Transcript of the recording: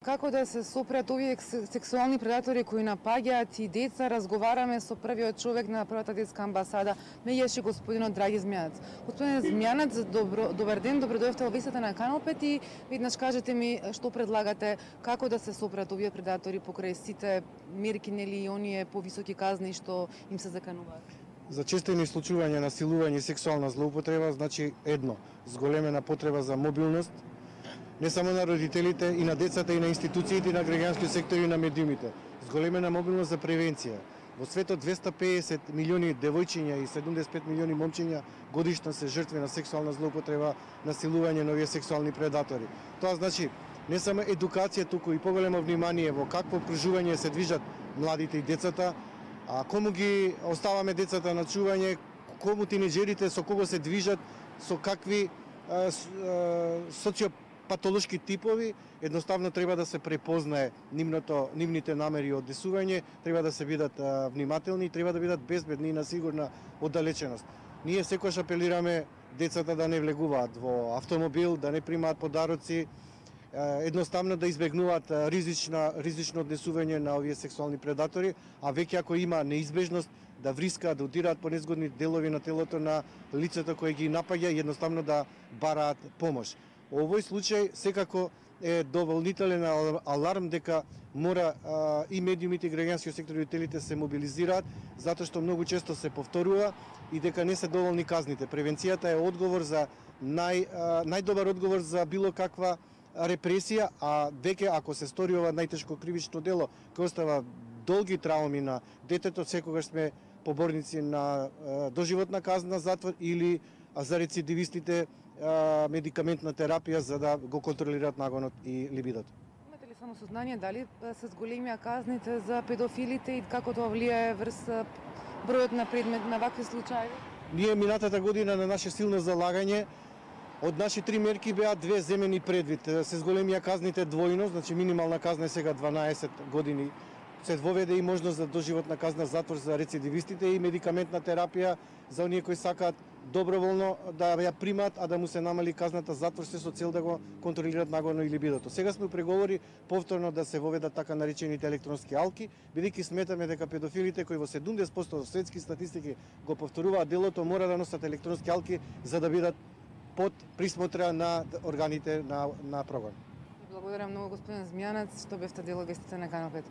како да се сопрат овие сексуални предатори кои напаѓаат и деца. Разговараме со првиот човек на првата детска амбасада, меѓаш и господинот Драги Змјанац. Господин Змјанац, добар ден, добродојавте во вестите на Канал 5 и веднаш кажете ми што предлагате, како да се сопрат овие предатори покрај сите мерки, нели, и оние повисоки казни што им се закануваат? За честени случувања насилување и сексуална злоупотреба, значи едно, зголемена потреба за мобилност, не само на родителите, и на децата, и на институциите, и на граѓанскиот сектор, и на медиумите. Зголемена мобилност за превенција. Во светот 250 милиони девојчиња и 75 милиони момчиња годишно се жртви на сексуална злоупотреба, насилување на овие сексуални предатори. Тоа значи не само едукација, туку и поголемо внимание во какво окружување се движат младите и децата, а кому ги оставаме децата на чување, кому тинеџерите со кого се движат, со какви социопатолошки типови, едноставно треба да се препознае нивните намери од десување, треба да се бидат внимателни, треба да бидат безбедни и на сигурна оддалеченост. Ние секогаш апелираме децата да не влегуваат во автомобил, да не примаат подароци, едноставно да избегнуваат ризично однесување на овие сексуални предатори, а веќе ако има неизбежност да врискаат, да удираат по незгодни делови на телото на лицето кое ги напаѓа, едноставно да бараат помош. Во овој случај секако е доволнителен аларм дека мора и медиумите и граѓанскиот сектор и родителите се мобилизираат, затоа што многу често се повторува и дека не се доволни казните. Превенцијата е одговор за најдобар одговор за било каква репресија, а веќе ако се стори ова најтешко кривично дело кој остава долги трауми на детето, секогаш сме поборници на доживотна казна затвор или за рецидивистите медикаментна терапија за да го контролираат нагонот и либидото. Имате ли само сознание дали се зголемија казните за педофилите и како тоа влијае врз бројот на предмет на вакви случаи? Ние минатата година на наше силно залагање од наши 3 мерки беа 2 земени предвид. Се зголемија казните двојно, значи минимална казна е сега 12 години. Се воведе и можност за доживотна казна затвор за рецидивистите и медикаментна терапија за оние кои сакаат доброволно да ја примат, а да му се намали казната затвор, се со цел да го контролираат нагоно и либидото. Сега сме преговори повторно да се воведат така наречените електронски алки, бидејќи сметаме дека педофилите кои во 70% од светски статистики го повторуваат делото, мора да носат електронски алки за да бидат под присмотра на органите на прогон. Благодарам многу господин Змјанац што бевте дел од вестите на Канал 5.